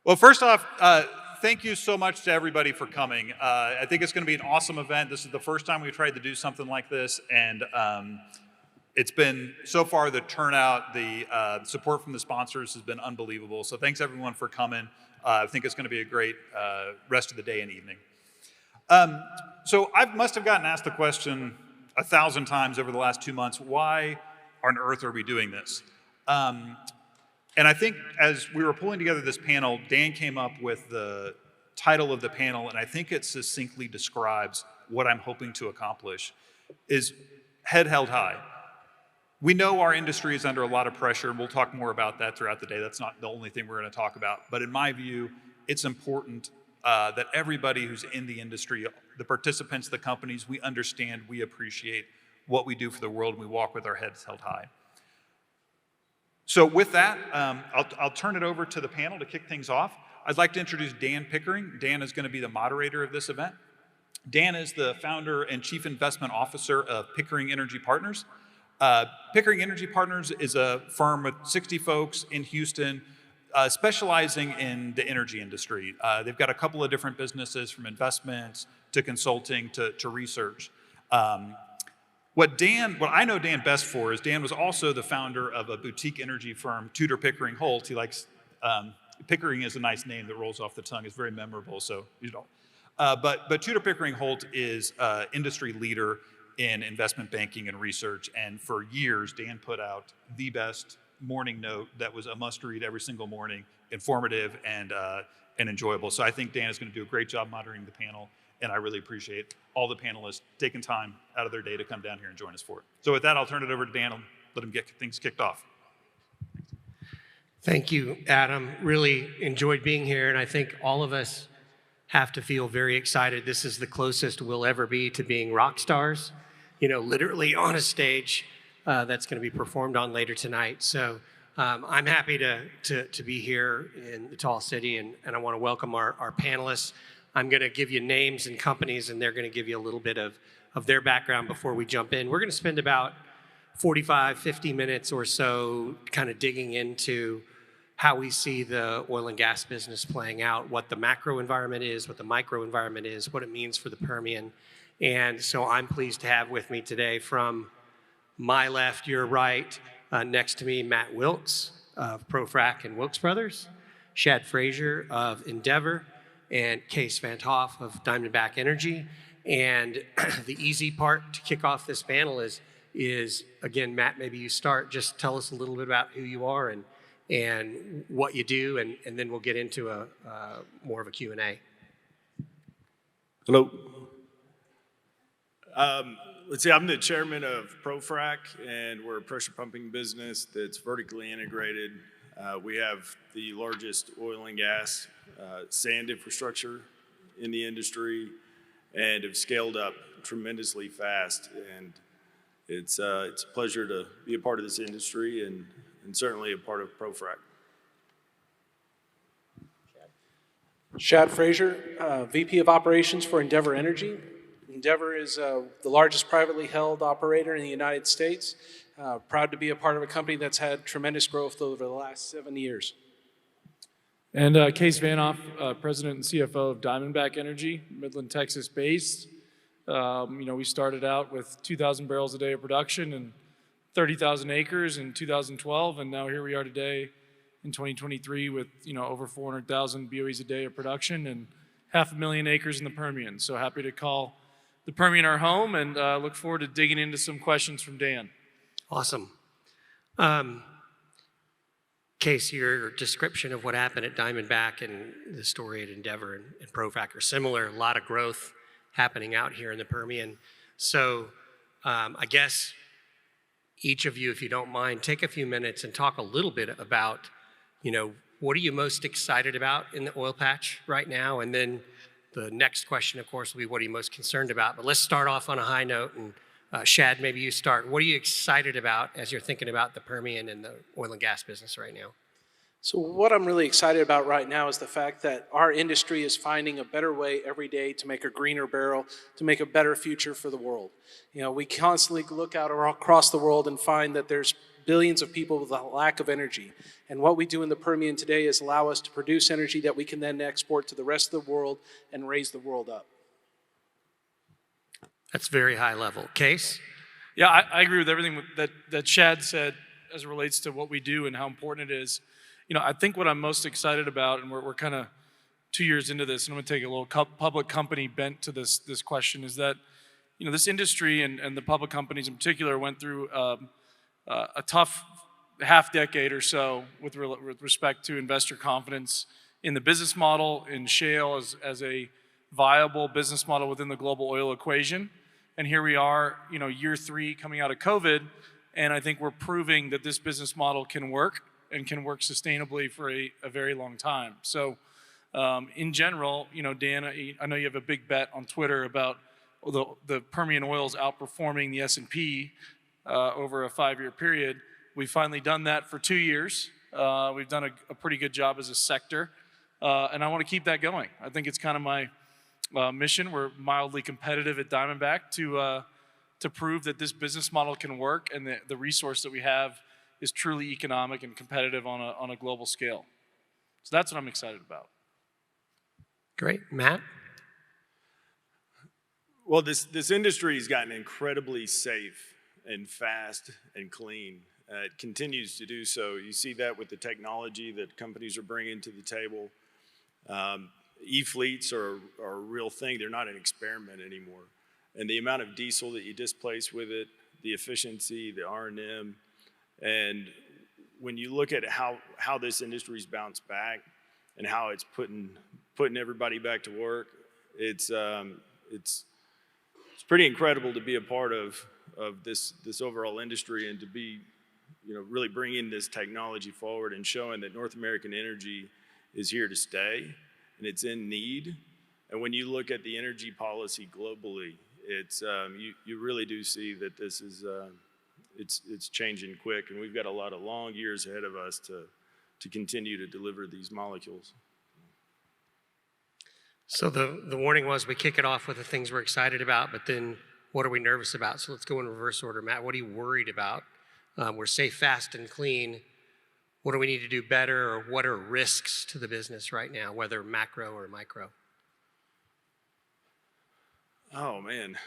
Well, first off, thank you so much to everybody for coming. I think it's going to be an awesome event. This is the first time we've tried to do something like this, and it's been, so far, the turnout, the support from the sponsors has been unbelievable. So thanks everyone for coming. I think it's going to be a great rest of the day and evening. So I must have gotten asked the question 1,000 times over the last 2 months, why on earth are we doing this? And I think as we were pulling together this panel, Dan came up with the title of the panel, and I think it succinctly describes what I'm hoping to accomplish, is head held high. We know our industry is under a lot of pressure, and we'll talk more about that throughout the day. That's not the only thing we're going to talk about. But in my view, it's important that everybody who's in the industry, the participants, the companies, we understand, we appreciate what we do for the world, and we walk with our heads held high. So with that, I'll turn it over to the panel to kick things off. I'd like to introduce Dan Pickering. Dan is going to be the moderator of this event. Dan is the founder and chief investment officer of Pickering Energy Partners. Pickering Energy Partners is a firm with 60 folks in Houston, specializing in the energy industry. They've got a couple of different businesses, from investments to consulting to research. What I know Dan best for is Dan was also the founder of a boutique energy firm, Tudor Pickering Holt. He likes, Pickering is a nice name that rolls off the tongue. It's very memorable, so you don't. But Tudor Pickering Holt is an industry leader in investment banking and research. And for years, Dan put out the best morning note that was a must read every single morning, informative and enjoyable. So I think Dan is going to do a great job moderating the panel. And I really appreciate all the panelists taking time out of their day to come down here and join us for it. So with that, I'll turn it over to Dan and let him get things kicked off. Thank you, Adam. Really enjoyed being here, and I think all of us have to feel very excited. This is the closest we'll ever be to being rock stars, literally on a stage that's going to be performed on later tonight. So I'm happy to be here in the Tall City, and I want to welcome our panelists. I'm going to give you names and companies, and they're going to give you a little bit of their background before we jump in. We're going to spend about 45, 50 minutes or so kind of digging into how we see the oil and gas business playing out, what the macro environment is, what the micro environment is, what it means for the Permian. And so I'm pleased to have with me today, from my left, your right, next to me, Matt Wilkes of ProFrac and Wilkes Brothers, Shad Frazier of Endeavor, and Kees Van Hoff of Diamondback Energy. And the easy part to kick off this panel is again, Matt, maybe you start. Just tell us a little bit about who you are and what you do, and then we'll get into a more of a Q&A. Hello. Let's see, I'm the chairman of ProFrac, and we're a pressure pumping business that's vertically integrated. We have the largest oil and gas sand infrastructure in the industry, and have scaled up tremendously fast. And it's a pleasure to be a part of this industry, and certainly a part of ProFrac. Shad Frazier, VP of Operations for Endeavor Energy. Endeavor is the largest privately held operator in the United States. Proud to be a part of a company that's had tremendous growth over the last 7 years. And Kees Van Hoff, President and CFO of Diamondback Energy, Midland, Texas based. We started out with 2,000 barrels a day of production and 30,000 acres in 2012, and now here we are today in 2023 with over 400,000 BOEs a day of production and 500,000 acres in the Permian. So happy to call the Permian our home, and look forward to digging into some questions from Dan. Awesome. Kees, your description of what happened at Diamondback and the story at Endeavor and ProFrac are similar. A lot of growth happening out here in the Permian. So I guess each of you, if you don't mind, take a few minutes and talk a little bit about, what are you most excited about in the oil patch right now? And then the next question, of course, will be, what are you most concerned about? But let's start off on a high note. And Shad, maybe you start. What are you excited about as you're thinking about the Permian and the oil and gas business right now? So what I'm really excited about right now is the fact that our industry is finding a better way every day to make a greener barrel, to make a better future for the world. We constantly look out across the world and find that there's billions of people with a lack of energy. And what we do in the Permian today is allow us to produce energy that we can then export to the rest of the world and raise the world up. That's very high level. Case? Yeah, I agree with everything that Shad said as it relates to what we do and how important it is. You know, I think what I'm most excited about, and we're kind of 2 years into this, and I'm going to take a little public company bent to this question, is that, you know, this industry and the public companies in particular went through a tough half decade or so with respect to investor confidence in the business model, in shale as a viable business model within the global oil equation. And here we are, you know, year 3 coming out of COVID, and I think we're proving that this business model can work and can work sustainably for a very long time. So in general, you know, Dan, I know you have a big bet on Twitter about the Permian oil's outperforming the S&P over a 5-year period. We've finally done that for 2 years. We've done a pretty good job as a sector, and I want to keep that going. I think it's kind of my mission. We're mildly competitive at Diamondback to prove that this business model can work and the resource that we have is truly economic and competitive on a global scale. So that's what I'm excited about. Great. Matt? Well, this industry has gotten incredibly safe and fast and clean. It continues to do so. You see that with the technology that companies are bringing to the table. E-fleets are a real thing. They're not an experiment anymore. And the amount of diesel that you displace with it, the efficiency, the R&M, and when you look at how this industry's bounced back and how it's putting everybody back to work, it's pretty incredible to be a part of this overall industry and to be, you know, really bringing this technology forward and showing that North American energy is here to stay and it's in need. And when you look at the energy policy globally, it's you really do see that this is it's changing quick, and we've got a lot of long years ahead of us to continue to deliver these molecules. So the warning was we kick it off with the things we're excited about, but then what are we nervous about? So let's go in reverse order. Matt, what are you worried about? We're safe, fast, and clean. What do we need to do better, or what are risks to the business right now, whether macro or micro? Oh, man.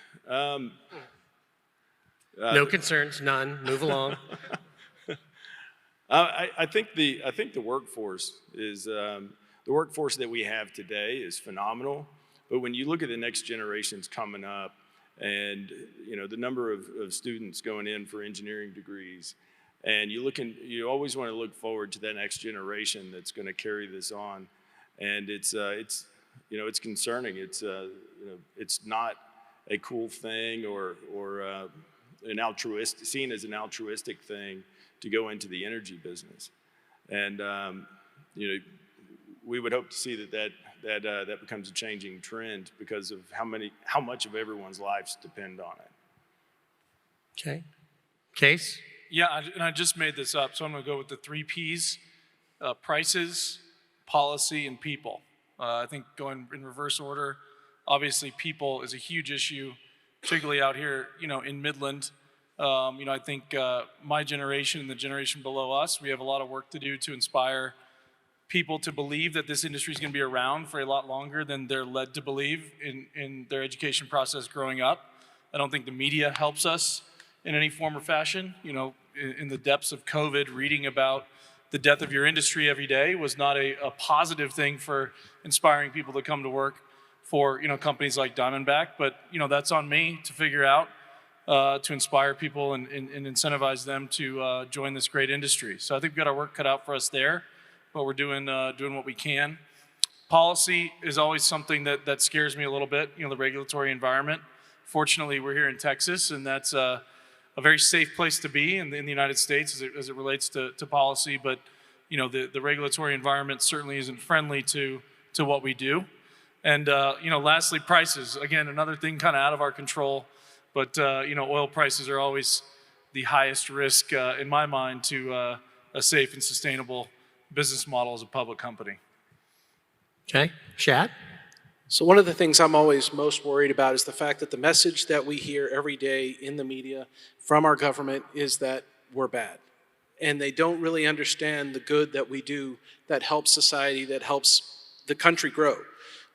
No concerns, none. Move along. I think the workforce is the workforce that we have today is phenomenal. But when you look at the next generations coming up, and you know the number of students going in for engineering degrees, and you always want to look forward to that next generation that's going to carry this on, and it's you know it's concerning. It's you know it's not a cool thing or seen as an altruistic thing to go into the energy business, and you know we would hope to see that becomes a changing trend because of how much of everyone's lives depend on it. Okay. Case? Yeah, and I just made this up, so I'm going to go with the 3 Ps: prices, policy, and people. I think going in reverse order, obviously people is a huge issue, particularly out here, you know, in Midland. You know, I think my generation and the generation below us, we have a lot of work to do to inspire people to believe that this industry is going to be around for a lot longer than they're led to believe in their education process growing up. I don't think the media helps us in any form or fashion. You know, in the depths of COVID, reading about the death of your industry every day was not a positive thing for inspiring people to come to work for, you know, companies like Diamondback. But, you know, that's on me to figure out, to inspire people and incentivize them to join this great industry. So I think we've got our work cut out for us there, but we're doing what we can. Policy is always something that scares me a little bit, you know, the regulatory environment. Fortunately, we're here in Texas, and that's a very safe place to be in the United States as it relates to policy. But, you know, the regulatory environment certainly isn't friendly to what we do. And, you know, lastly, prices. Again, another thing kind of out of our control. But, you know, oil prices are always the highest risk, in my mind, to a safe and sustainable business model as a public company. Okay. Shad? So one of the things I'm always most worried about is the fact that the message that we hear every day in the media from our government is that we're bad. and they don't really understand the good that we do that helps society, that helps the country grow.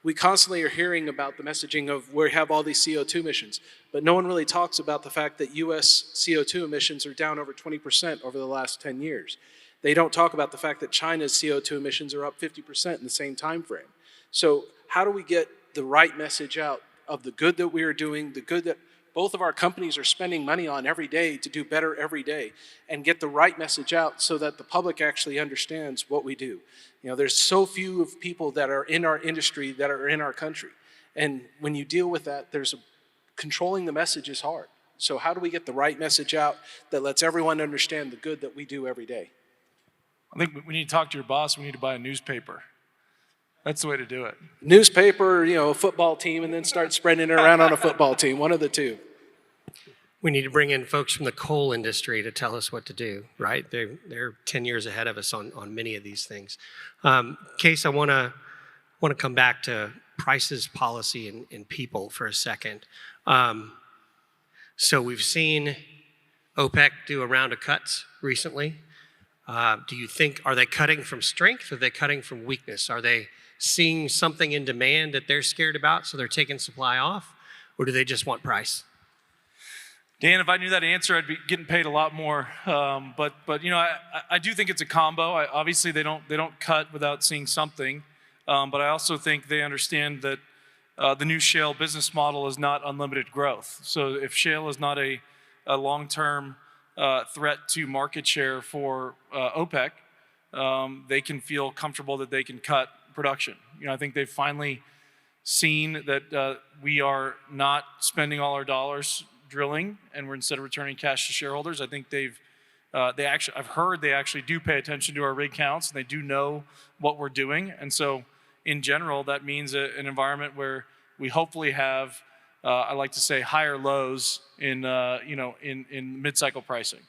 We constantly are hearing about the messaging of where we have all these CO2 emissions, but no one really talks about the fact that US CO2 emissions are down over 20% over the last 10 years. They don't talk about the fact that China's CO2 emissions are up 50% in the same time frame. So how do we get the right message out of the good that we are doing, the good that both of our companies are spending money on every day to do better every day, and get the right message out so that the public actually understands what we do? You know, there's so few of people that are in our industry that are in our country. And when you deal with that, controlling the message is hard. So how do we get the right message out that lets everyone understand the good that we do every day? I think we need to talk to your boss. We need to buy a newspaper. That's the way to do it. Newspaper, you know, a football team, and then start spreading it around on a football team, one of the two. We need to bring in folks from the coal industry to tell us what to do, right? They're 10 years ahead of us on many of these things. Case, I want to come back to prices, policy, and people for a second. So we've seen OPEC do a round of cuts recently. Do you think, are they cutting from strength or are they cutting from weakness? Are they seeing something in demand that they're scared about, so they're taking supply off? Or do they just want price? Dan, if I knew that answer, I'd be getting paid a lot more. But you know, I do think it's a combo. Obviously, they don't cut without seeing something. But I also think they understand that the new shale business model is not unlimited growth. So if shale is not a long-term threat to market share for OPEC, they can feel comfortable that they can cut production. You know, I think they've finally seen that we are not spending all our dollars drilling, and we're instead of returning cash to shareholders. I think I've heard they actually do pay attention to our rig counts, and they do know what we're doing. And so, in general, that means an environment where we hopefully have, I like to say, higher lows in mid-cycle pricing,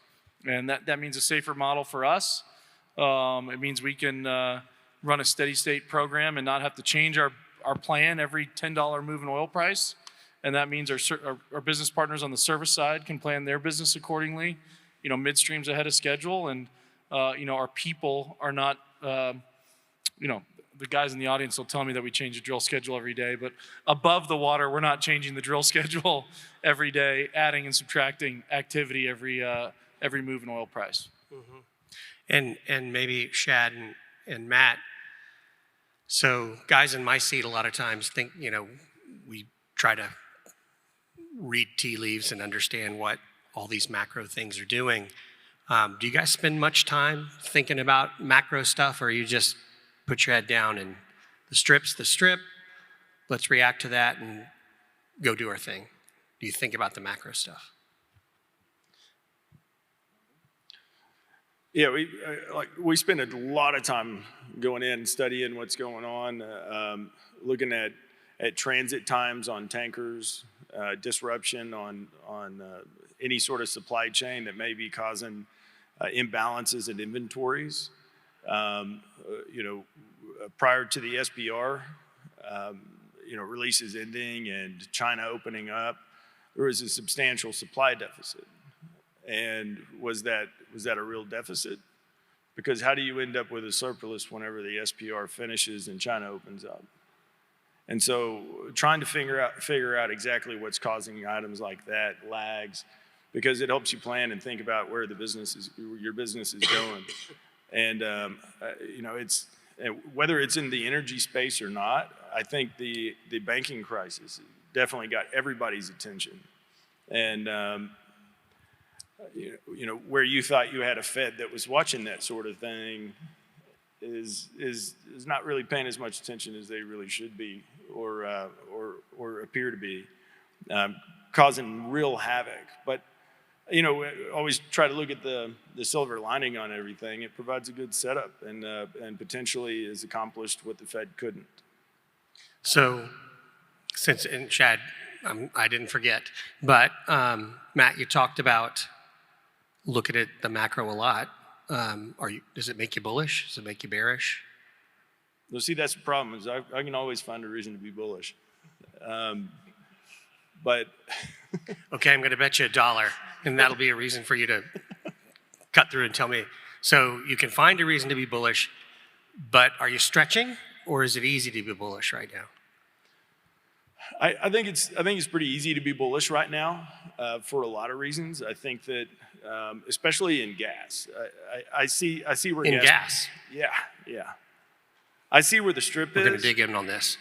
and that means a safer model for us. It means we can run a steady state program and not have to change our plan every $10 move in oil price. And that means our business partners on the service side can plan their business accordingly, you know, midstream's ahead of schedule. And, our people are not, the guys in the audience will tell me that we change the drill schedule every day, but above the water, we're not changing the drill schedule every day, adding and subtracting activity every move in oil price. Mm-hmm. And maybe Shad and Matt, so guys in my seat a lot of times think, we try to read tea leaves and understand what all these macro things are doing. Do you guys spend much time thinking about macro stuff, or you just put your head down and the strip's the strip, let's react to that and go do our thing? Do you think about the macro stuff? Yeah, we spend a lot of time going in, studying what's going on, looking at transit times on tankers, disruption on any sort of supply chain that may be causing imbalances in inventories. Prior to the SPR, releases ending and China opening up, there was a substantial supply deficit. And was that a real deficit? Because how do you end up with a surplus whenever the SPR finishes and China opens up? And so trying to figure out exactly what's causing items like that lags, because it helps you plan and think about where your business is going. And it's whether it's in the energy space or not, I think the banking crisis definitely got everybody's attention. And where you thought you had a Fed that was watching that sort of thing is not really paying as much attention as they really should be, or appear to be, causing real havoc. But always try to look at the silver lining on everything. It provides a good setup and potentially has accomplished what the Fed couldn't. So, and Shad, I didn't forget, but Matt, you talked about looking at the macro a lot. Does it make you bullish? Does it make you bearish? Well, see, that's the problem, is I can always find a reason to be bullish. But okay, I'm going to bet you $1, and that'll be a reason for you to cut through and tell me. So you can find a reason to be bullish, but are you stretching, or is it easy to be bullish right now? I think it's pretty easy to be bullish right now for a lot of reasons. I think that especially in gas, I see where In gas? Yeah. I see where the strip We're going is. to dig in on this.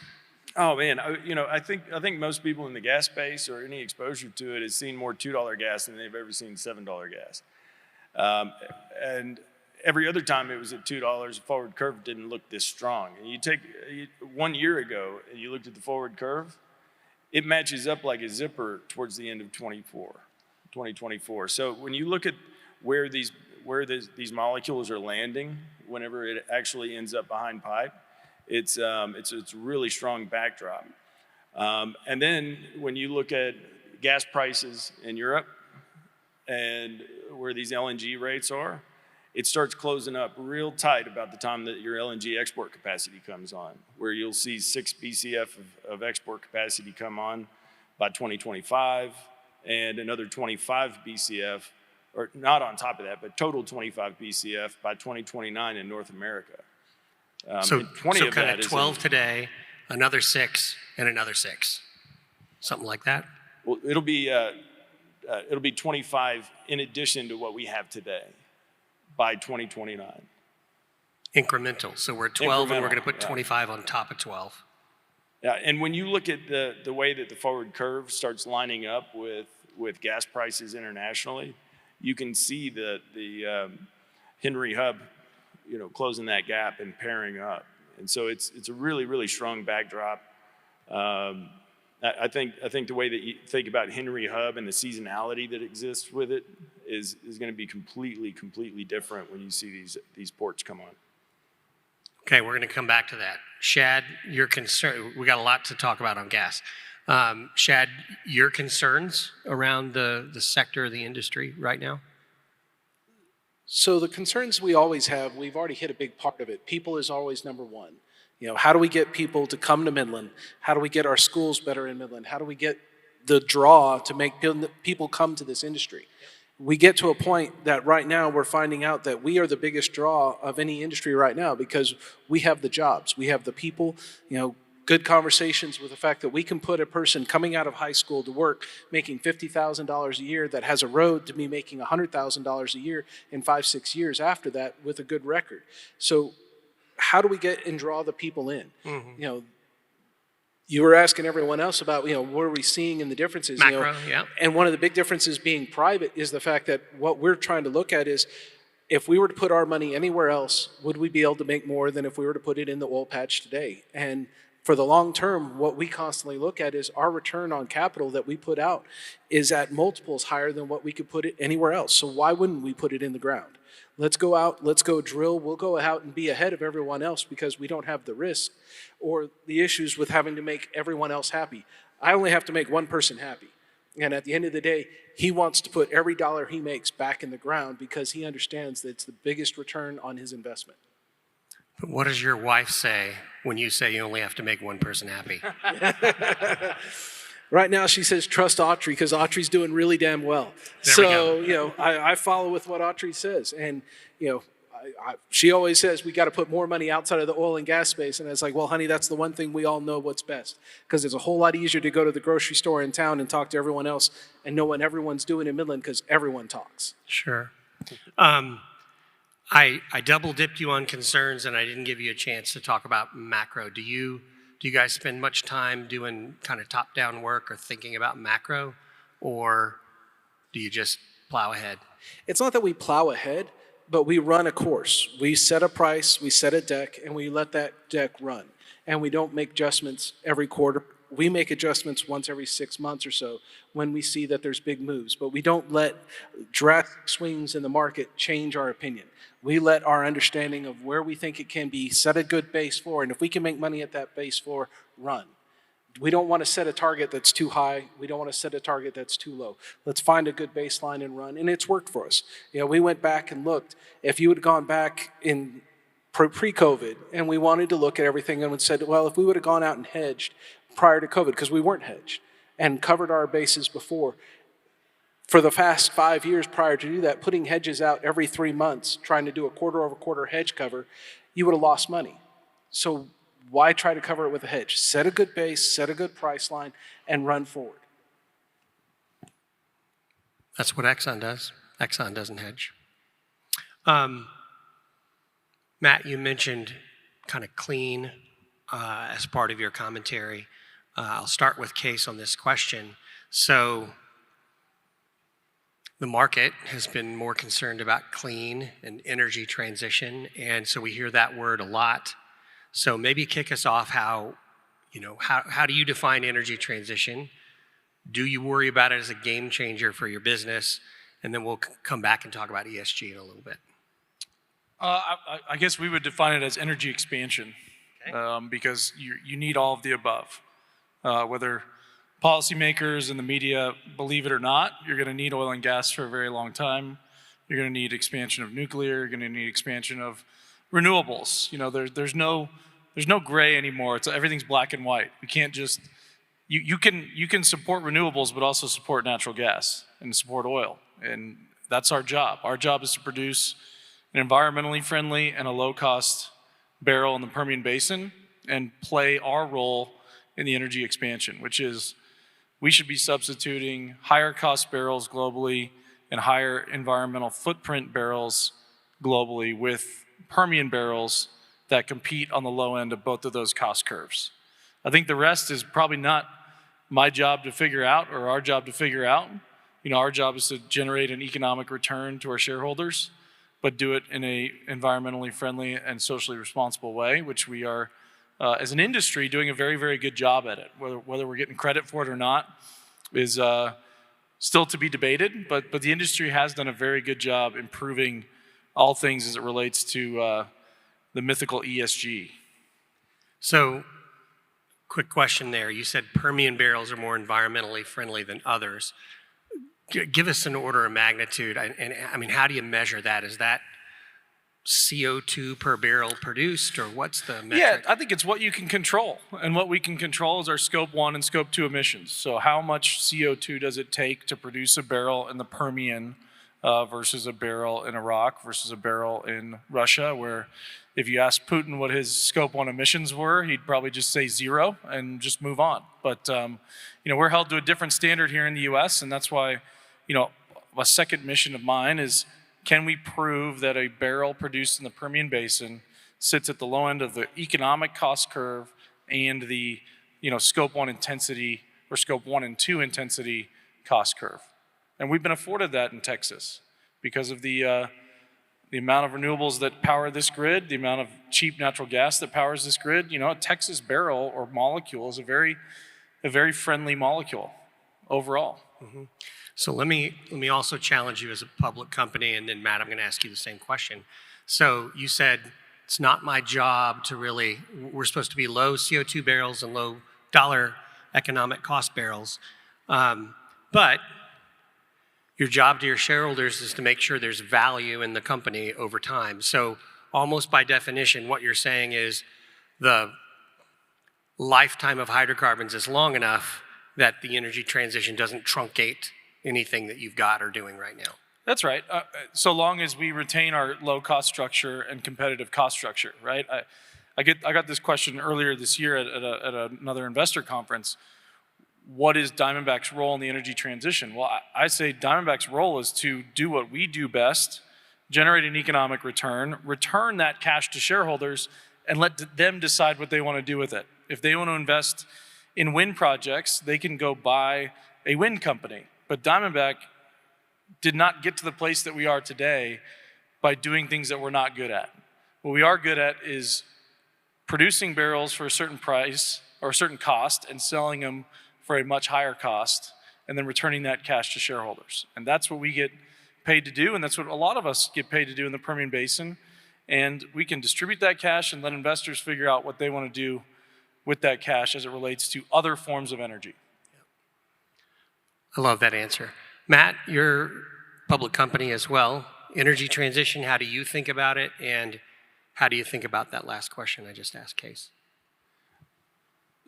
Oh man, I think most people in the gas space or any exposure to it has seen more $2 gas than they've ever seen $7 gas. And every other time it was at $2, the forward curve didn't look this strong. And you take 1 year ago and you looked at the forward curve, it matches up like a zipper towards the end of 2024. So when you look at where these molecules are landing, whenever it actually ends up behind pipe, it's a really strong backdrop. And then when you look at gas prices in Europe and where these LNG rates are, it starts closing up real tight about the time that your LNG export capacity comes on, where you'll see 6 BCF of export capacity come on by 2025 and another 25 BCF, or not on top of that, but total 25 BCF by 2029 in North America. So and 20 so of kind that of is 12 today, another 6, and another 6. Something like that? Well, it'll be 25 in addition to what we have today by 2029. Incremental. So we're at 12 and we're going to Incremental, put yeah. 25 on top of 12. Yeah, and when you look at the way that the forward curve starts lining up with gas prices internationally, you can see the Henry Hub, closing that gap and pairing up. And so it's a really, really strong backdrop. I think the way that you think about Henry Hub and the seasonality that exists with it is going to be completely different when you see these ports come on. Okay, we're going to come back to that. Shad, your concern, we got a lot to talk about on gas. Shad, your concerns around the sector of the industry right now? So the concerns we always have, we've already hit a big part of it. People is always number one. How do we get people to come to Midland? How do we get our schools better in Midland? How do we get the draw to make people come to this industry? We get to a point that right now we're finding out that we are the biggest draw of any industry right now because we have the jobs, we have the people, good conversations with the fact that we can put a person coming out of high school to work making $50,000 a year that has a road to be making $100,000 a year in 5-6 years after that with a good record. So how do we get and draw the people in? Mm-hmm. You were asking everyone else about, what are we seeing in the differences? Macro, yeah. And one of the big differences being private is the fact that what we're trying to look at is if we were to put our money anywhere else, would we be able to make more than if we were to put it in the oil patch today? And for the long term, what we constantly look at is our return on capital that we put out is at multiples higher than what we could put it anywhere else. So why wouldn't we put it in the ground? Let's go out, let's go drill, we'll go out and be ahead of everyone else because we don't have the risk or the issues with having to make everyone else happy. I only have to make one person happy. And at the end of the day, he wants to put every dollar he makes back in the ground because he understands that it's the biggest return on his investment. But what does your wife say when you say you only have to make one person happy? Right now, she says, trust Autry because Autry's doing really damn well. There we go. I follow with what Autry says. And, she always says, we got to put more money outside of the oil and gas space. And it's like, well, honey, that's the one thing we all know what's best. Because it's a whole lot easier to go to the grocery store in town and talk to everyone else and know what everyone's doing in Midland because everyone talks. Sure. I double dipped you on concerns and I didn't give you a chance to talk about macro. Do you guys spend much time doing kind of top-down work or thinking about macro, or do you just plow ahead? It's not that we plow ahead, but we run a course. We set a price, we set a deck, and we let that deck run. And we don't make adjustments every quarter. We make adjustments once every 6 months or so when we see that there's big moves. But we don't let drastic swings in the market change our opinion. We let our understanding of where we think it can be, set a good base floor, and if we can make money at that base floor, run. We don't want to set a target that's too high. We don't want to set a target that's too low. Let's find a good baseline and run, and it's worked for us. We went back and looked. If you had gone back in pre-COVID and we wanted to look at everything and said, well, if we would have gone out and hedged prior to COVID, because we weren't hedged, and covered our bases before, for the past 5 years prior to do that, putting hedges out every 3 months, trying to do a quarter-over-quarter hedge cover, you would have lost money. So why try to cover it with a hedge? Set a good base, set a good price line, and run forward. That's what Exxon does. Exxon doesn't hedge. Matt, you mentioned kind of clean as part of your commentary. I'll start with Case on this question. So the market has been more concerned about clean and energy transition, and so we hear that word a lot. So maybe kick us off how do you define energy transition? Do you worry about it as a game changer for your business? And then we'll come back and talk about ESG in a little bit. I guess we would define it as energy expansion, because you need all of the above. Whether policymakers and the media believe it or not, you're going to need oil and gas for a very long time. You're going to need expansion of nuclear. You're going to need expansion of renewables. There's no gray anymore. Everything's black and white. We can't just you can support renewables, but also support natural gas and support oil, and that's our job. Our job is to produce an environmentally friendly and a low-cost barrel in the Permian Basin and play our role in the energy expansion, which is we should be substituting higher cost barrels globally and higher environmental footprint barrels globally with Permian barrels that compete on the low end of both of those cost curves. I think the rest is probably not my job to figure out or our job to figure out. Our job is to generate an economic return to our shareholders, but do it in a environmentally friendly and socially responsible way, which we are, as an industry, doing a very, very good job at it. Whether we're getting credit for it or not is still to be debated, but the industry has done a very good job improving all things as it relates to the mythical ESG. So, quick question there. You said Permian barrels are more environmentally friendly than others. Give us an order of magnitude. And I mean, how do you measure that? Is that CO2 per barrel produced, or what's the metric? Yeah, I think it's what you can control. And what we can control is our Scope 1 and Scope 2 emissions. So how much CO2 does it take to produce a barrel in the Permian versus a barrel in Iraq versus a barrel in Russia, where if you asked Putin what his Scope 1 emissions were, he'd probably just say 0 and just move on. But we're held to a different standard here in the U.S., and that's why, a second mission of mine is, can we prove that a barrel produced in the Permian Basin sits at the low end of the economic cost curve and the, Scope 1 intensity or Scope 1 and 2 intensity cost curve? And we've been afforded that in Texas because of the amount of renewables that power this grid, the amount of cheap natural gas that powers this grid. A Texas barrel or molecule is a very friendly molecule overall. Mm-hmm. So let me also challenge you as a public company, and then Matt, I'm going to ask you the same question. So you said it's not my job to we're supposed to be low CO2 barrels and low dollar economic cost barrels, but your job to your shareholders is to make sure there's value in the company over time. So almost by definition, what you're saying is the lifetime of hydrocarbons is long enough that the energy transition doesn't truncate anything that you've got or doing right now. That's right. So long as we retain our low cost structure and competitive cost structure, right? I got this question earlier this year at another investor conference. What is Diamondback's role in the energy transition? Well, I say Diamondback's role is to do what we do best, generate an economic return that cash to shareholders, and let them decide what they want to do with it. If they want to invest in wind projects, they can go buy a wind company. But Diamondback did not get to the place that we are today by doing things that we're not good at. What we are good at is producing barrels for a certain price or a certain cost and selling them for a much higher cost, and then returning that cash to shareholders. And that's what we get paid to do, and that's what a lot of us get paid to do in the Permian Basin. And we can distribute that cash and let investors figure out what they want to do with that cash as it relates to other forms of energy. I love that answer. Matt, you're a public company as well. Energy transition, how do you think about it? And how do you think about that last question I just asked Case?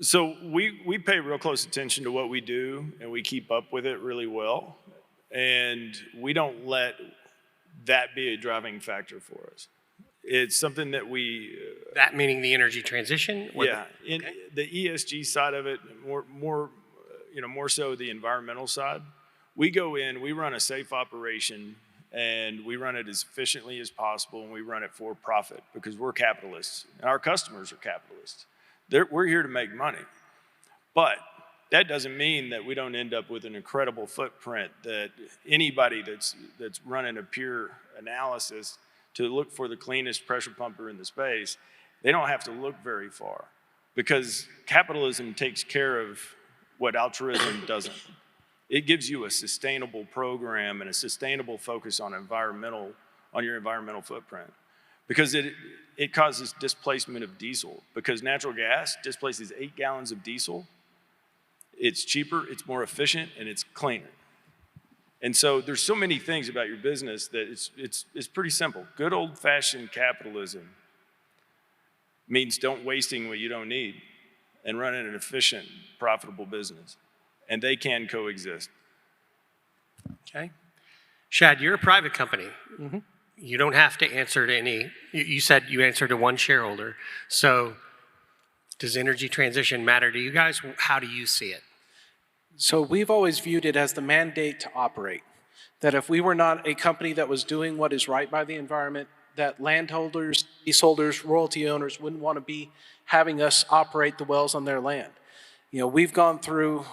So we pay real close attention to what we do, and we keep up with it really well. And we don't let that be a driving factor for us. It's something that we, That meaning the energy transition? Or yeah, in the ESG side of it, more so the environmental side. We go in, we run a safe operation, and we run it as efficiently as possible, and we run it for profit because we're capitalists, and our customers are capitalists. We're here to make money. But that doesn't mean that we don't end up with an incredible footprint that anybody that's running a pure analysis to look for the cleanest pressure pumper in the space, they don't have to look very far because capitalism takes care of what altruism doesn't. It gives you a sustainable program and a sustainable focus on your environmental footprint because it causes displacement of diesel because natural gas displaces 8 gallons of diesel. It's cheaper, it's more efficient, and it's cleaner. And so there's so many things about your business that it's pretty simple. Good old-fashioned capitalism means don't wasting what you don't need and running an efficient, profitable business. And they can coexist. Okay. Shad, you're a private company. You don't have to answer to any, you said you answer to one shareholder. So does energy transition matter to you guys? How do you see it? So we've always viewed it as the mandate to operate. That if we were not a company that was doing what is right by the environment, that landholders, leaseholders, royalty owners wouldn't want to be having us operate the wells on their land. You know, we've gone through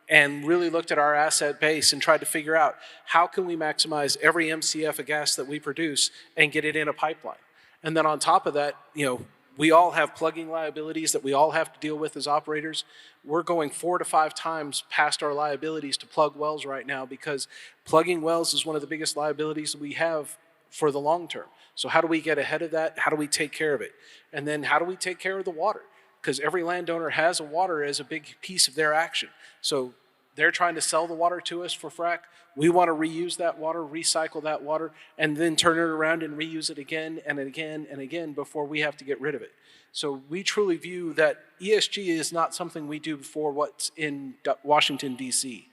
and really looked at our asset base and tried to figure out how can we maximize every MCF of gas that we produce and get it in a pipeline. And then on top of that, you know, we all have plugging liabilities that we all have to deal with as operators. We're going 4 to 5 times past our liabilities to plug wells right now because plugging wells is one of the biggest liabilities that we have for the long term. So how do we get ahead of that? How do we take care of it? And then how do we take care of the water? Because every landowner has a water as a big piece of their action. So they're trying to sell the water to us for frack. We want to reuse that water, recycle that water, and then turn it around and reuse it again and again and again before we have to get rid of it. So we truly view that ESG is not something we do for what's in Washington, D.C.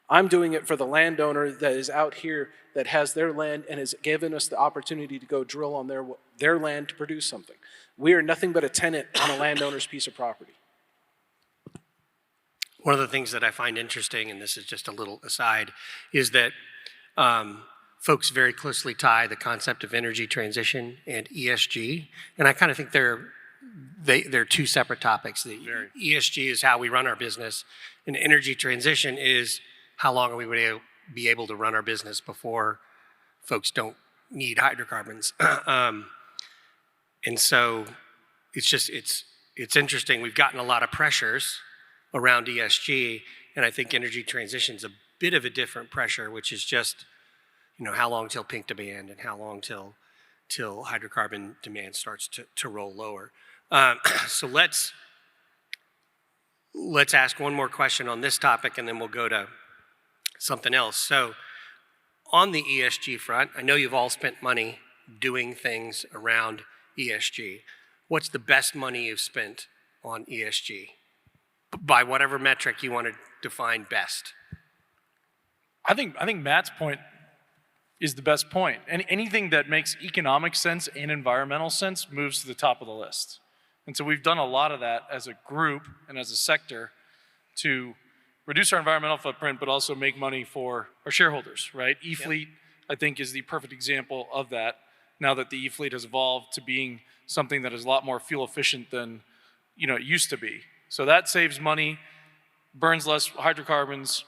I'm doing it for the landowner that is out here that has their land and has given us the opportunity to go drill on their land to produce something. We are nothing but a tenant on a landowner's piece of property. One of the things that I find interesting, and this is just a little aside, is that folks very closely tie the concept of energy transition and ESG. And I kind of think they're two separate topics. The ESG is how we run our business, and energy transition is how long are we going to be able to run our business before folks don't need hydrocarbons. And so it's interesting. We've gotten a lot of pressures around ESG, and I think energy transition is a bit of a different pressure, which is just, you know, how long till pink demand and how long till hydrocarbon demand starts to roll lower. So let's ask one more question on this topic, and then we'll go to something else. So on the ESG front, I know you've all spent money doing things around ESG. What's the best money you've spent on ESG? By whatever metric you want to define best. I think Matt's point is the best point. And anything that makes economic sense and environmental sense moves to the top of the list. And so we've done a lot of that as a group and as a sector to reduce our environmental footprint, but also make money for our shareholders, right? E-Fleet, I think, is the perfect example of that. Now that the E-Fleet has evolved to being something that is a lot more fuel efficient than, you know, it used to be. So that saves money, burns less hydrocarbons,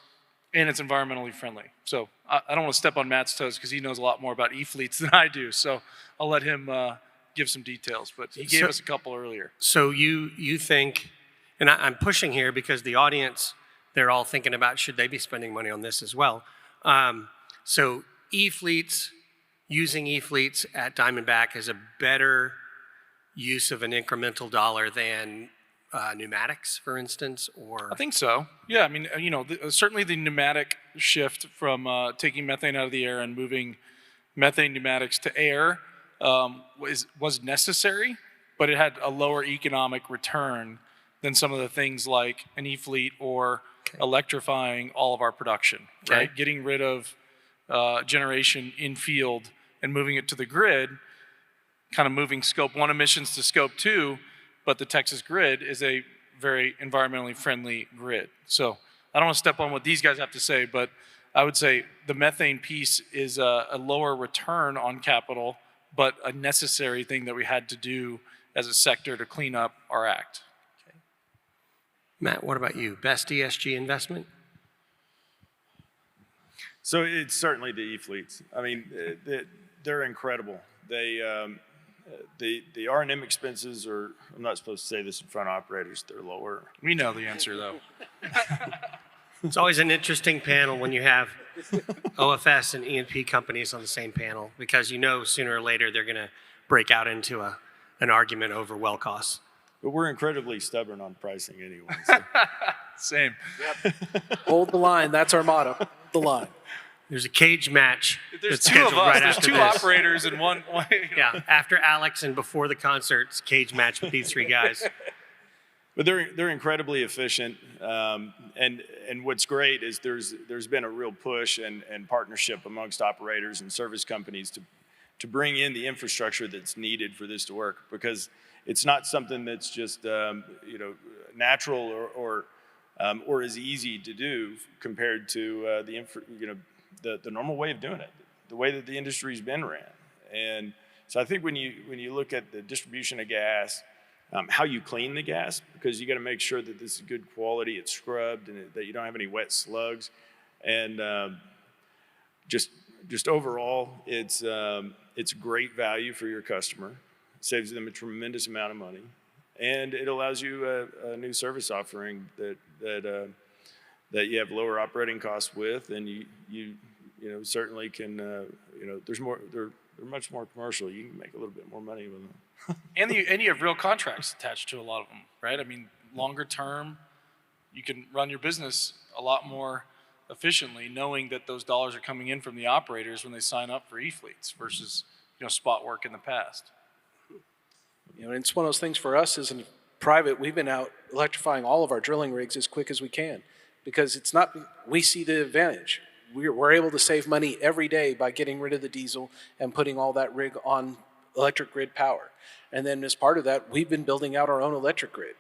and it's environmentally friendly. So I don't want to step on Matt's toes because he knows a lot more about E-Fleets than I do. So I'll let him give some details, but he gave us a couple earlier. So you think, and I'm pushing here because the audience, they're all thinking about should they be spending money on this as well. So E-Fleets, using E-Fleets at Diamondback is a better use of an incremental dollar than pneumatics, for instance, or? I think so. Yeah, I mean, you know, certainly the pneumatic shift from taking methane out of the air and moving methane pneumatics to air was necessary, but it had a lower economic return than some of the things like an E-Fleet or electrifying all of our production, right? Getting rid of generation in field and moving it to the grid, kind of moving scope 1 emissions to scope 2, but the Texas grid is a very environmentally friendly grid. So I don't want to step on what these guys have to say, but I would say the methane piece is a lower return on capital, but a necessary thing that we had to do as a sector to clean up our act. Matt, what about you? Best ESG investment? So it's certainly the e-fleets. I mean, they're incredible. The R&M expenses are, I'm not supposed to say this in front of operators, they're lower. We know the answer, though. It's always an interesting panel when you have OFS and E&P companies on the same panel, because you know sooner or later they're going to break out into an argument over well costs. But we're incredibly stubborn on pricing anyway. So. Same. Hold the line. That's our motto. Hold the line. There's a cage match There's that's two of scheduled us. right There's after two this. operators and one. Yeah, after Alex and before the concerts, cage match with these three guys. But they're incredibly efficient, and what's great is there's been a real push and partnership amongst operators and service companies to bring in the infrastructure that's needed for this to work, because it's not something that's just natural or as easy to do compared to the normal way of doing it, the way that the industry's been ran. And so I think when you look at the distribution of gas, how you clean the gas, because you got to make sure that this is good quality, it's scrubbed, and that you don't have any wet slugs. And just overall, it's great value for your customer. It saves them a tremendous amount of money, and it allows you a new service offering that you have lower operating costs with, and you certainly can they're much more commercial. You can make a little bit more money with them. And you have real contracts attached to a lot of them, right? I mean, longer term, you can run your business a lot more efficiently, knowing that those dollars are coming in from the operators when they sign up for e-fleets versus spot work in the past. And it's one of those things for us as in private. We've been out electrifying all of our drilling rigs as quick as we can, because it's not. We see the advantage. We're able to save money every day by getting rid of the diesel and putting all that rig on electric grid power. And then as part of that, we've been building out our own electric grid.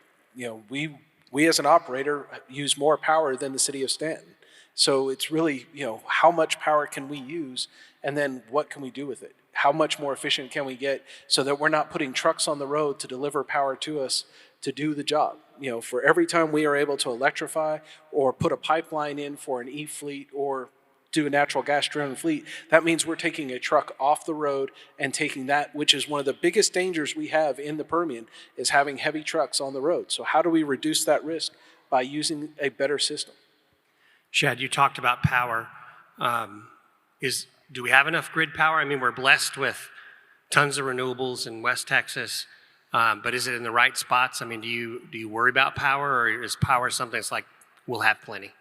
We as an operator use more power than the city of Stanton. So it's really, how much power can we use, and then what can we do with it? How much more efficient can we get so that we're not putting trucks on the road to deliver power to us to do the job? For every time we are able to electrify or put a pipeline in for an e-fleet or do a natural gas driven fleet, that means we're taking a truck off the road and taking that, which is one of the biggest dangers we have in the Permian, is having heavy trucks on the road. So how do we reduce that risk? By using a better system. Shad, you talked about power. Do we have enough grid power? I mean, we're blessed with tons of renewables in West Texas, but is it in the right spots? I mean, do you worry about power, or is power something that's like, we'll have plenty?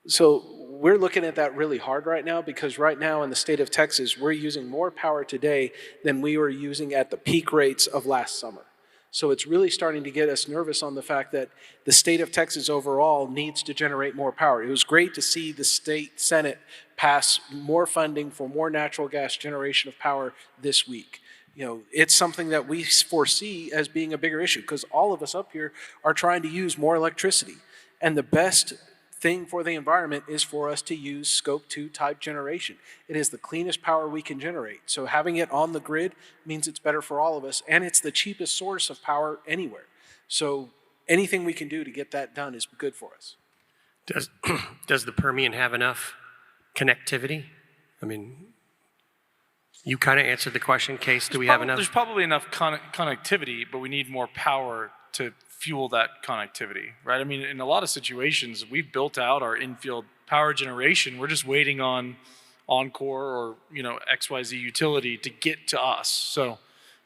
So we're looking at that really hard right now, because right now in the state of Texas, we're using more power today than we were using at the peak rates of last summer. So it's really starting to get us nervous on the fact that the state of Texas overall needs to generate more power. It was great to see the state Senate pass more funding for more natural gas generation of power this week. It's something that we foresee as being a bigger issue, because all of us up here are trying to use more electricity. And the best thing for the environment is for us to use Scope 2 type generation. It is the cleanest power we can generate. So having it on the grid means it's better for all of us, and it's the cheapest source of power anywhere. So anything we can do to get that done is good for us. Does the Permian have enough connectivity? I mean, you kind of answered the question, Case. Do we have enough? There's probably enough connectivity, but we need more power to fuel that connectivity, right? I mean, in a lot of situations, we've built out our infield power generation. We're just waiting on Oncor or XYZ utility to get to us. So,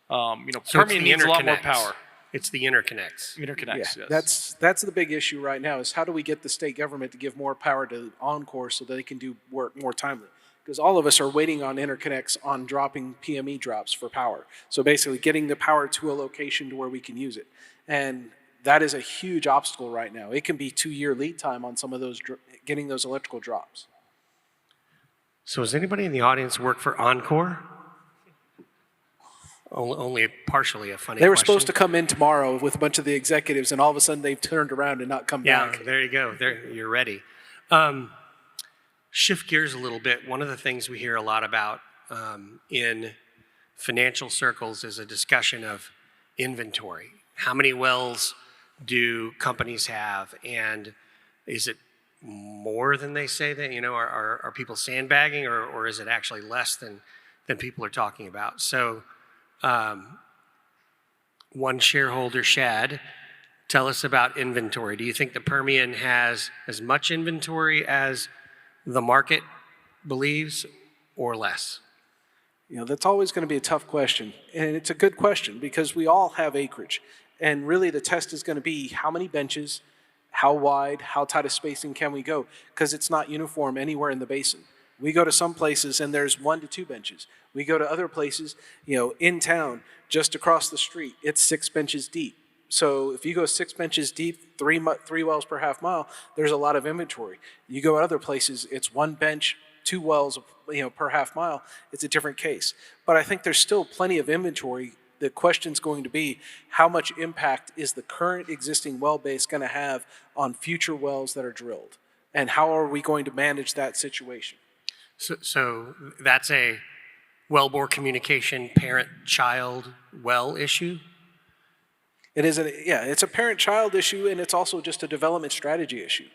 Permian needs a lot more power. It's the interconnects. Interconnects, Yeah, yes. that's the big issue right now, is how do we get the state government to give more power to Oncor so that they can do work more timely? Because all of us are waiting on interconnects on dropping PME drops for power. So basically getting the power to a location to where we can use it. And that is a huge obstacle right now. It can be 2-year lead time on some of those, getting those electrical drops. So does anybody in the audience work for Encore? Only partially a funny They were question. supposed to come in tomorrow with a bunch of the executives, and all of a sudden they've turned around and not come Yeah, back. there you go. There, you're ready. Shift gears a little bit. One of the things we hear a lot about in financial circles is a discussion of inventory. How many wells do companies have, and is it more than they say that? Are people sandbagging, or is it actually less than people are talking about? So, one shareholder, Shad, tell us about inventory. Do you think the Permian has as much inventory as the market believes, or less? That's always going to be a tough question. And it's a good question because we all have acreage. And really the test is going to be how many benches, how wide, how tight a spacing can we go? Because it's not uniform anywhere in the basin. We go to some places and there's 1 to 2 benches. We go to other places, in town, just across the street, it's 6 benches deep. So if you go 6 benches deep, 3 wells per half mile, there's a lot of inventory. You go other places, it's 1 bench, 2 wells, per half mile. It's a different case. But I think there's still plenty of inventory. The question's going to be how much impact is the current existing well base going to have on future wells that are drilled? And how are we going to manage that situation? So that's a wellbore communication parent-child well issue? It's a parent-child issue, and it's also just a development strategy issue.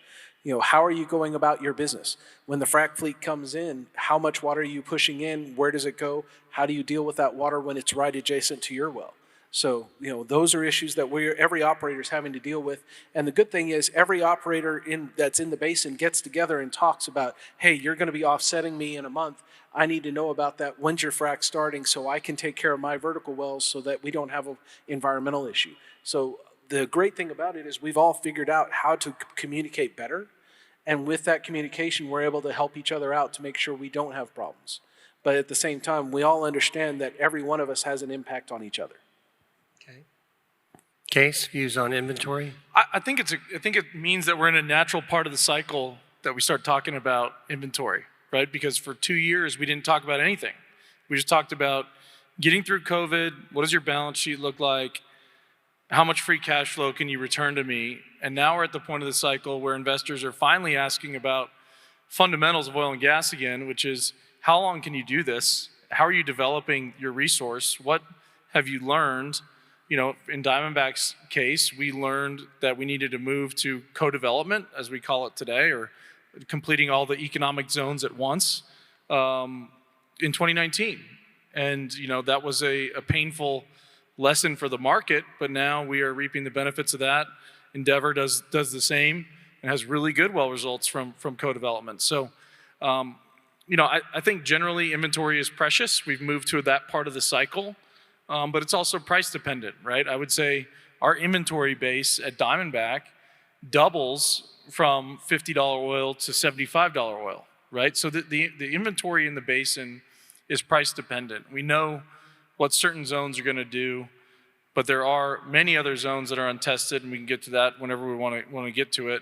How are you going about your business? When the frac fleet comes in, how much water are you pushing in? Where does it go? How do you deal with that water when it's right adjacent to your well? So, those are issues that every operator is having to deal with. And the good thing is every operator that's in the basin gets together and talks about, hey, you're going to be offsetting me in a month. I need to know about that. When's your frac starting so I can take care of my vertical wells so that we don't have an environmental issue. So the great thing about it is we've all figured out how to communicate better. And with that communication, we're able to help each other out to make sure we don't have problems. But at the same time, we all understand that every one of us has an impact on each other. Okay. Case, views on inventory? I think it means that we're in a natural part of the cycle that we start talking about inventory, right? Because for 2 years, we didn't talk about anything. We just talked about getting through COVID. What does your balance sheet look like? How much free cash flow can you return to me? And now we're at the point of the cycle where investors are finally asking about fundamentals of oil and gas again, which is how long can you do this? How are you developing your resource? What have you learned? In Diamondback's case, we learned that we needed to move to co-development, as we call it today, or completing all the economic zones at once in 2019. And, that was a painful lesson for the market, but now we are reaping the benefits of that. Endeavor does the same and has really good well results from co-development. So, I think generally inventory is precious. We've moved to that part of the cycle, but it's also price dependent, right? I would say our inventory base at Diamondback doubles from $50 oil to $75 oil, right? So the inventory in the basin is price dependent. We know what certain zones are going to do, but there are many other zones that are untested, and we can get to that whenever we want to get to it.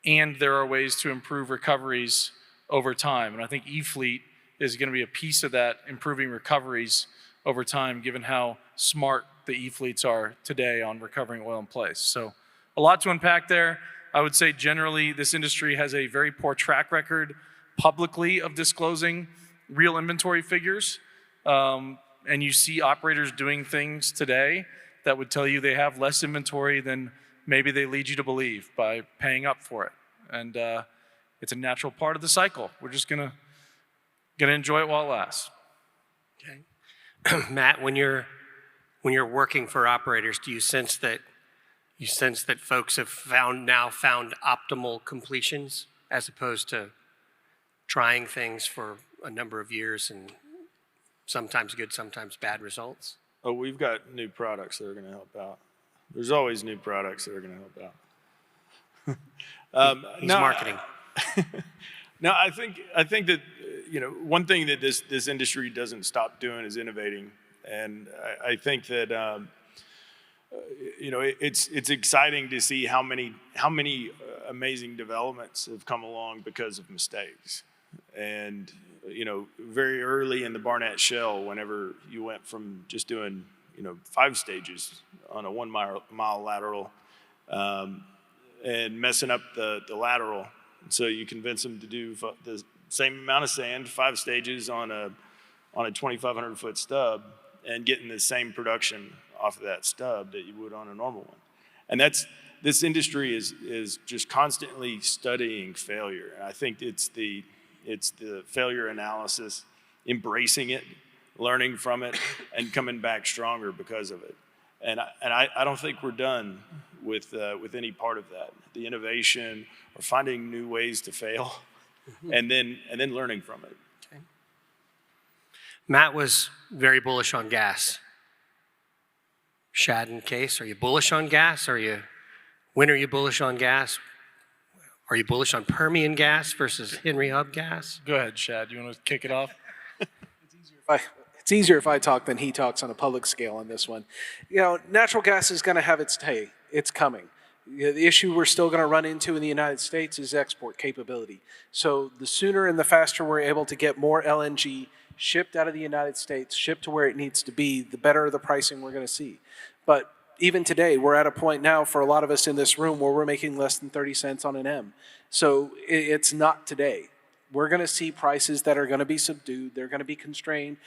And there are ways to improve recoveries over time. And I think E-Fleet is going to be a piece of that, improving recoveries over time, given how smart the E-Fleets are today on recovering oil in place. So a lot to unpack there. I would say generally this industry has a very poor track record publicly of disclosing real inventory figures. And you see operators doing things today that would tell you they have less inventory than maybe they lead you to believe by paying up for it. And it's a natural part of the cycle. We're just gonna enjoy it while it lasts. Okay. Matt, when you're working for operators, do you sense that folks have found optimal completions as opposed to trying things for a number of years and sometimes good, sometimes bad results? Oh, we've got new products that are going to help out. There's always new products that are going to help out. He's marketing. No, I think that one thing that this industry doesn't stop doing is innovating, and I think that it's exciting to see how many amazing developments have come along because of mistakes. And, very early in the Barnett Shale, whenever you went from just doing, 5 stages on a 1 mile lateral, and messing up the lateral. So you convince them to do the same amount of sand, 5 stages on a 2,500 foot stub, and getting the same production off of that stub that you would on a normal one. And this industry is just constantly studying failure. And I think it's the failure analysis, embracing it, learning from it, and coming back stronger because of it. And I don't think we're done with any part of that. The innovation or finding new ways to fail, and then learning from it. Okay. Matt was very bullish on gas. Shad and Case, are you bullish on gas? When are you bullish on gas? Are you bullish on Permian gas versus Henry Hub gas? Go ahead, Shad. You want to kick it off? It's easier if I talk than he talks on a public scale on this one. Natural gas is going to have its day. It's coming. The issue we're still going to run into in the United States is export capability. So the sooner and the faster we're able to get more LNG shipped out of the United States, shipped to where it needs to be, the better the pricing we're going to see. But even today, we're at a point now for a lot of us in this room where we're making less than 30 cents on an M. So it's not today. We're going to see prices that are going to be subdued. They're going to be constrained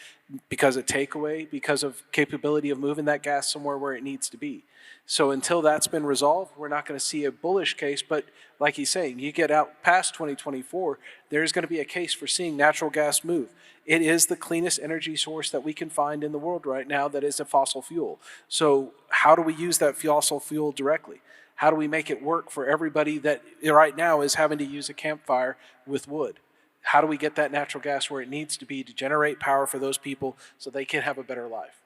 because of takeaway, because of capability of moving that gas somewhere where it needs to be. So until that's been resolved, we're not going to see a bullish case. But like he's saying, you get out past 2024, there's going to be a case for seeing natural gas move. It is the cleanest energy source that we can find in the world right now that is a fossil fuel. So how do we use that fossil fuel directly? How do we make it work for everybody that right now is having to use a campfire with wood? How do we get that natural gas where it needs to be to generate power for those people so they can have a better life?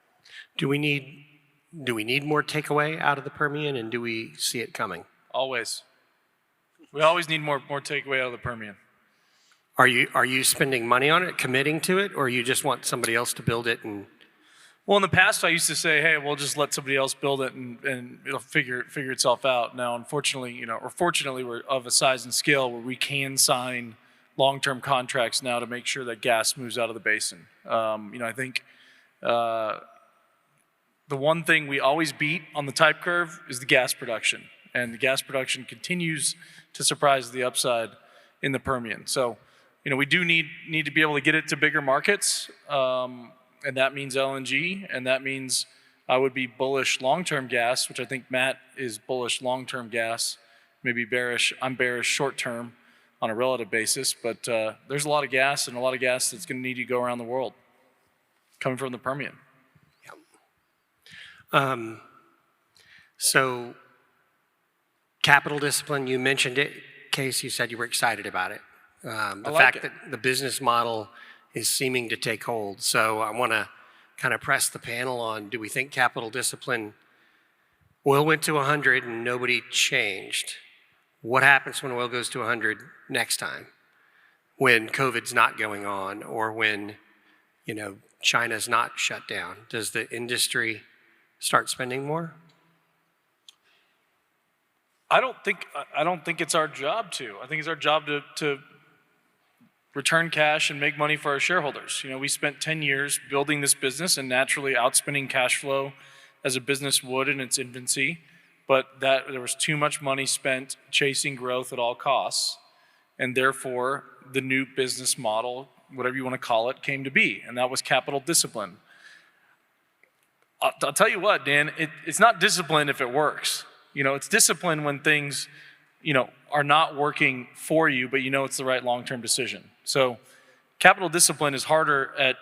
Do we need more takeaway out of the Permian, and do we see it coming? Always. We always need more takeaway out of the Permian. Are you spending money on it, committing to it, or you just want somebody else to build it? And Well, in the past, I used to say, hey, we'll just let somebody else build it and it'll figure itself out. Now, unfortunately, or fortunately, we're of a size and scale where we can sign long-term contracts now to make sure that gas moves out of the basin. I think the one thing we always beat on the type curve is the gas production. And the gas production continues to surprise the upside in the Permian. So, we do need to be able to get it to bigger markets. And that means LNG, and that means I would be bullish long-term gas, which I think Matt is bullish long-term gas, maybe bearish. I'm bearish short-term on a relative basis, but there's a lot of gas, and a lot of gas that's going to need to go around the world coming from the Permian. So capital discipline, you mentioned it. Case, you said you were excited about it. The fact that the business model is seeming to take hold. So I want to kind of press the panel on, do we think capital discipline, oil went to 100 and nobody changed. What happens when oil goes to 100 next time? When COVID's not going on, or when, China's not shut down? Does the industry start spending more? I don't think it's our job to. I think it's our job to return cash and make money for our shareholders. We spent 10 years building this business and naturally outspending cash flow as a business would in its infancy, but that there was too much money spent chasing growth at all costs, and therefore the new business model, whatever you want to call it, came to be, and that was capital discipline. I'll tell you what, Dan, it's not discipline if it works. It's discipline when things, are not working for you, but it's the right long-term decision. So capital discipline is harder at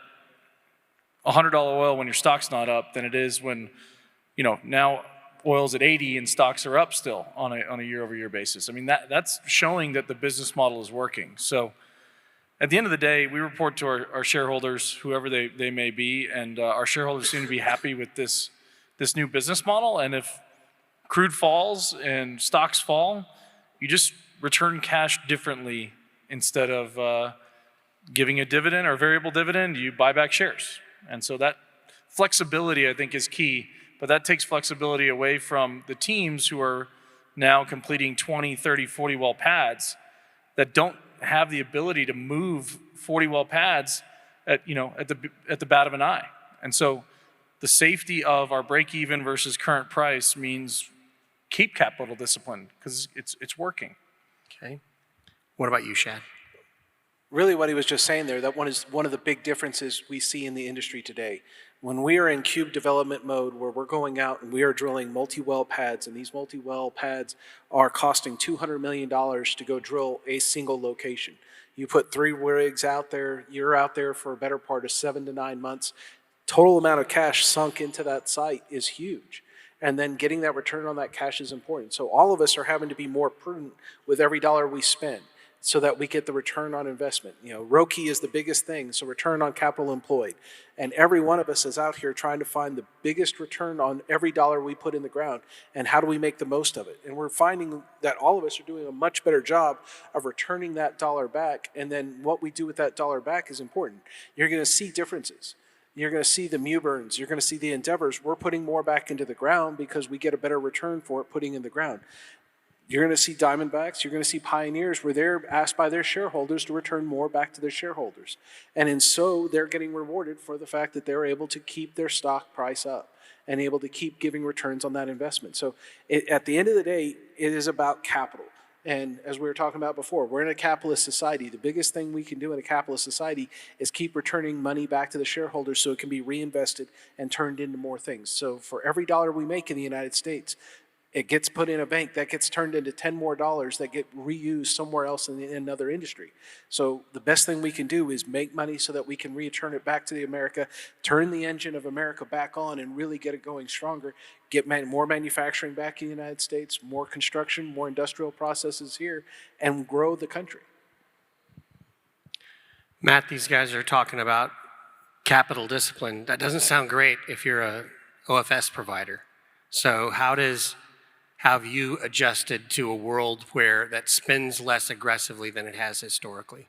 $100 oil when your stock's not up than it is when, now oil's at 80 and stocks are up still on a year-over-year basis. I mean, that's showing that the business model is working. So at the end of the day, we report to our shareholders, whoever they may be, and our shareholders seem to be happy with this new business model. And if crude falls and stocks fall, you just return cash differently. Instead of giving a dividend or variable dividend, you buy back shares. And so that flexibility, I think, is key. But that takes flexibility away from the teams who are now completing 20, 30, 40 well pads that don't have the ability to move 40 well pads at the bat of an eye. And so the safety of our break even versus current price means keep capital discipline because it's working. Okay. What about you, Shad? Really what he was just saying there, that is one of the big differences we see in the industry today. When we are in cube development mode where we're going out and we are drilling multi-well pads, and these multi-well pads are costing $200 million to go drill a single location. You put 3 rigs out there, you're out there for a better part of 7 to 9 months. Total amount of cash sunk into that site is huge. And then getting that return on that cash is important. So all of us are having to be more prudent with every dollar we spend, so that we get the return on investment. ROCE is the biggest thing, so return on capital employed. And every one of us is out here trying to find the biggest return on every dollar we put in the ground, and how do we make the most of it? And we're finding that all of us are doing a much better job of returning that dollar back, and then what we do with that dollar back is important. You're gonna see differences. You're going to see the Mewburns, you're going to see the Endeavors. We're putting more back into the ground because we get a better return for it putting in the ground. You're going to see Diamondbacks, you're going to see Pioneers where they're asked by their shareholders to return more back to their shareholders. And in so, they're getting rewarded for the fact that they're able to keep their stock price up and able to keep giving returns on that investment. So at the end of the day, it is about capital. And as we were talking about before, we're in a capitalist society. The biggest thing we can do in a capitalist society is keep returning money back to the shareholders so it can be reinvested and turned into more things. So for every dollar we make in the United States, it gets put in a bank, that gets turned into 10 more dollars that get reused somewhere else in another industry. So the best thing we can do is make money so that we can return it back to the America, turn the engine of America back on and really get it going stronger, get more manufacturing back in the United States, more construction, more industrial processes here, and grow the country. Matt, these guys are talking about capital discipline. That doesn't sound great if you're a OFS provider. So how have you adjusted to a world where that spends less aggressively than it has historically?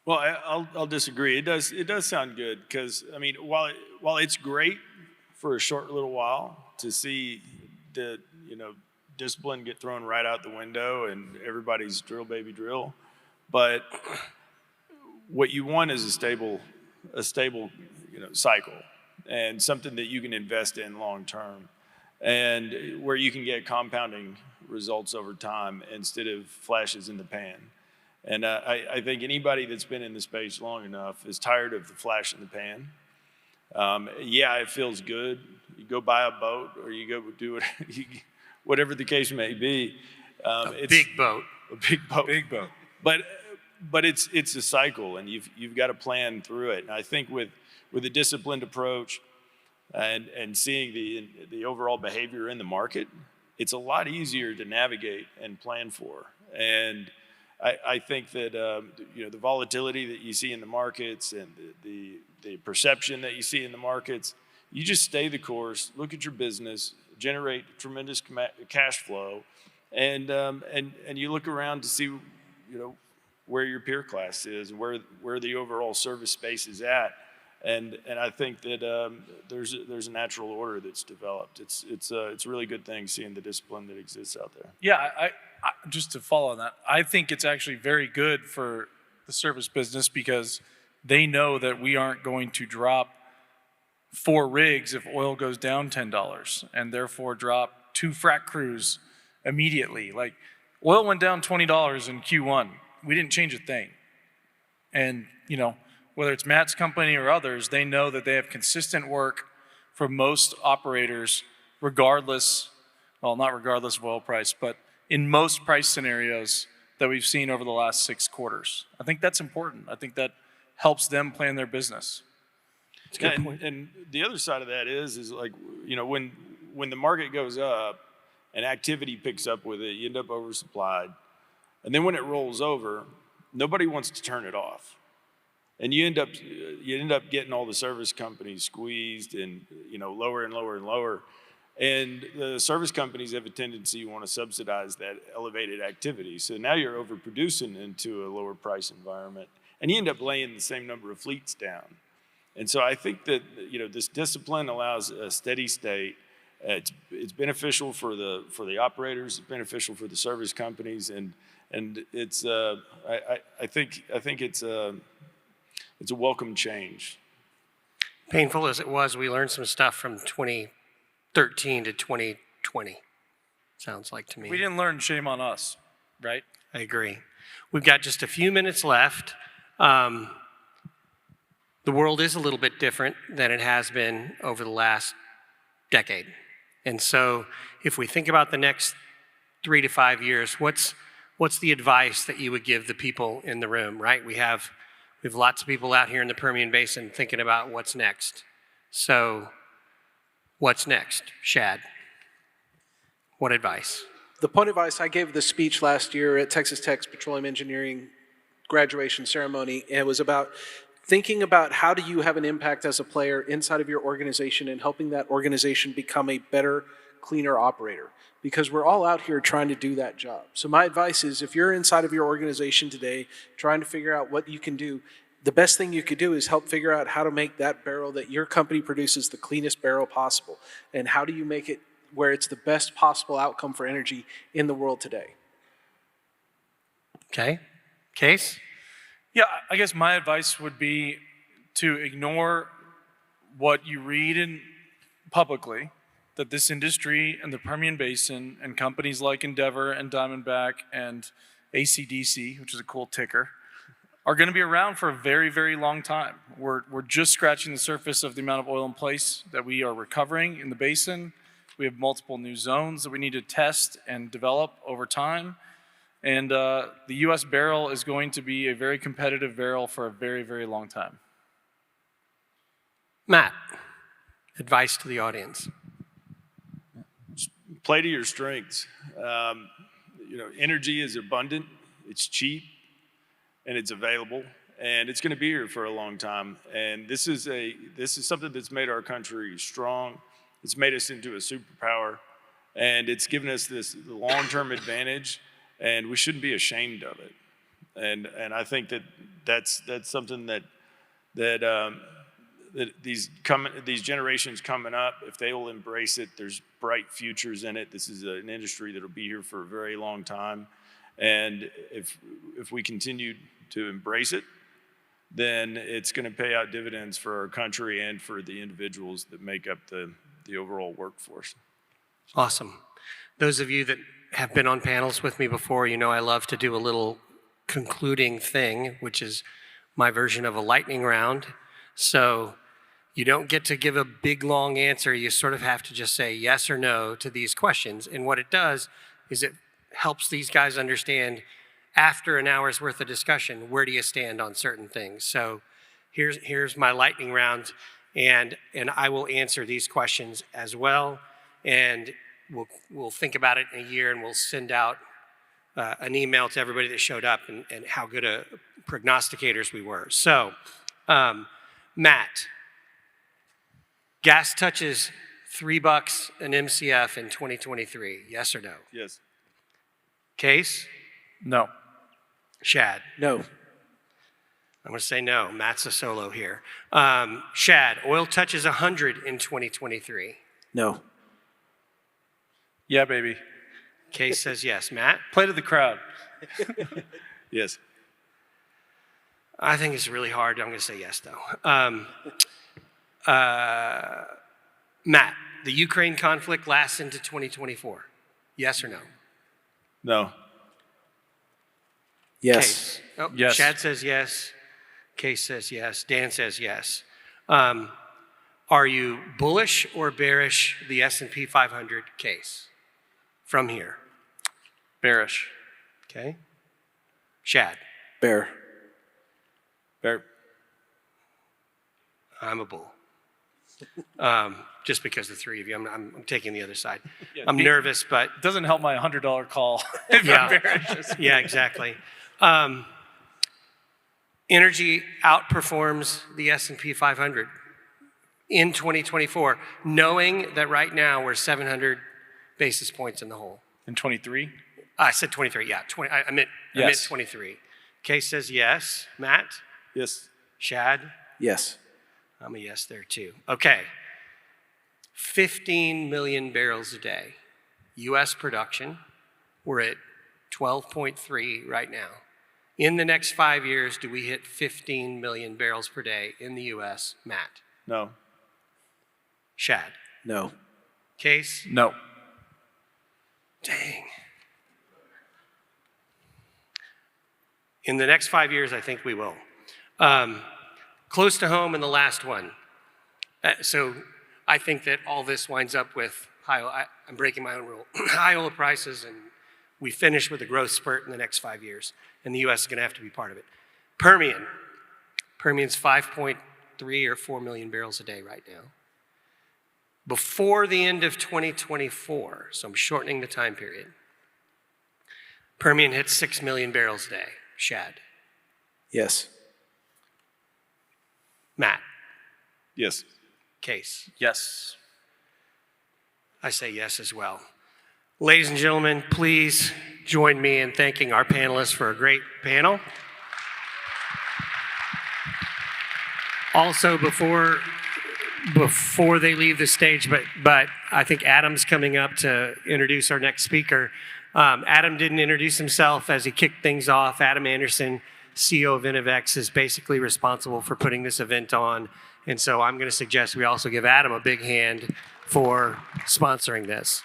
Well, I'll disagree. It does sound good because I mean, while it's great for a short little while to see the discipline get thrown right out the window and everybody's drill baby drill, but what you want is a stable cycle and something that you can invest in long term, and where you can get compounding results over time instead of flashes in the pan. And I think anybody that's been in the space long enough is tired of the flash in the pan. Yeah, it feels good. You go buy a boat or you go do it, whatever the case may be. A big boat. A big boat. Big boat. But it's a cycle, and you've got to plan through it. And I think with a disciplined approach and seeing the overall behavior in the market, it's a lot easier to navigate and plan for. And I think that the volatility that you see in the markets and the perception that you see in the markets, you just stay the course, look at your business, generate tremendous cash flow, and you look around to see where your peer class is, where the overall service space is at, and I think that there's a natural order that's developed. It's a really good thing seeing the discipline that exists out there. Yeah, I just to follow on that, I think it's actually very good for the service business because they know that we aren't going to drop 4 rigs if oil goes down $10 and therefore drop 2 frac crews immediately. Like oil went down $20 in Q1. We didn't change a thing. And, whether it's Matt's company or others, they know that they have consistent work for most operators regardless, well, not regardless of oil price, but in most price scenarios that we've seen over the last 6 quarters. I think that's important. I think that helps them plan their business. That's a good point. And the other side of that is like, when the market goes up and activity picks up with it, you end up oversupplied. And then when it rolls over, nobody wants to turn it off. And you end up getting all the service companies squeezed and lower and lower and lower. And the service companies have a tendency to want to subsidize that elevated activity. So now you're overproducing into a lower price environment, and you end up laying the same number of fleets down. And so I think that this discipline allows a steady state. It's beneficial for the operators. It's beneficial for the service companies, and And it's I think it's a welcome change. Painful as it was, we learned some stuff from 2013 to 2020. Sounds like to me. We didn't learn, shame on us, right? I agree. We've got just a few minutes left. The world is a little bit different than it has been over the last decade. And so if we think about the next 3 to 5 years, what's the advice that you would give the people in the room, right? We have lots of people out here in the Permian Basin thinking about what's next. So what's next, Shad? What advice? The point of advice I gave the speech last year at Texas Tech's Petroleum Engineering graduation ceremony, and it was about thinking about how do you have an impact as a player inside of your organization and helping that organization become a better, cleaner operator. Because we're all out here trying to do that job. So my advice is if you're inside of your organization today trying to figure out what you can do, the best thing you could do is help figure out how to make that barrel that your company produces the cleanest barrel possible. And how do you make it where it's the best possible outcome for energy in the world today? Okay. Case? Yeah, I guess my advice would be to ignore what you read in publicly, that this industry and the Permian Basin and companies like Endeavor and Diamondback and ACDC, which is a cool ticker, are going to be around for a very, very long time. We're just scratching the surface of the amount of oil in place that we are recovering in the basin. We have multiple new zones that we need to test and develop over time. And the U.S. barrel is going to be a very competitive barrel for a very, very long time. Matt, advice to the audience. Play to your strengths. Energy is abundant, it's cheap, and it's available, and it's going to be here for a long time. And this is something that's made our country strong. It's made us into a superpower, and it's given us this long-term advantage. And we shouldn't be ashamed of it. And I think that's something that these generations coming up, if they will embrace it, there's bright futures in it. This is an industry that'll be here for a very long time. And if we continue to embrace it, then it's going to pay out dividends for our country and for the individuals that make up the overall workforce. Awesome. Those of you that have been on panels with me before, you know I love to do a little concluding thing, which is my version of a lightning round. So you don't get to give a big, long answer. You sort of have to just say yes or no to these questions. And what it does is it helps these guys understand after an hour's worth of discussion, where do you stand on certain things. So here's my lightning round, and I will answer these questions as well. And we'll think about it in a year, and we'll send out an email to everybody that showed up and how good prognosticators we were. So, Matt, gas touches $3 an MCF in 2023. Yes or no? Yes. Case? No. Shad? No. I'm going to say no. Matt's a solo here. Shad, oil touches 100 in 2023. No. Yeah, baby. Case says yes. Matt? Play to the crowd. Yes. I think it's really hard. I'm going to say yes, though. Matt, the Ukraine conflict lasts into 2024. Yes or no? No. Yes. Case. Oh, Yes. Shad says yes. Case says yes. Dan says yes. Are you bullish or bearish the S&P 500 case from here? Bearish. Okay. Shad? Bear. Bear. I'm a bull. Just because the three of you, I'm taking the other side. Yeah, I'm nervous, but It doesn't help my $100 call. If Yeah. I'm bearish. yeah, exactly. Energy outperforms the S&P 500 in 2024, knowing that right now we're 700 basis points in the hole. In 23? I said 23, yeah. I meant Yes. 23. Case says yes. Matt? Yes. Shad? Yes. I'm a yes there too. Okay. 15 million barrels a day. U.S. production. We're at 12.3 right now. In the next 5 years, do we hit 15 million barrels per day in the US? Matt? No. Shad? No. Case? No. Dang. In the next 5 years, I think we will. Close to home in the last one. So I think that all this winds up with high, I'm breaking my own rule, high oil prices, and we finish with a growth spurt in the next 5 years. And the US is going to have to be part of it. Permian. Permian's 5.3 or 4 million barrels a day right now. Before the end of 2024, so I'm shortening the time period, Permian hits 6 million barrels a day. Shad? Yes. Matt? Yes. Case? Yes. I say yes as well. Ladies and gentlemen, please join me in thanking our panelists for a great panel. Also, before they leave the stage, but I think Adam's coming up to introduce our next speaker. Adam didn't introduce himself as he kicked things off. Adam Anderson, CEO of Innovex, is basically responsible for putting this event on. And so I'm going to suggest we also give Adam a big hand for sponsoring this.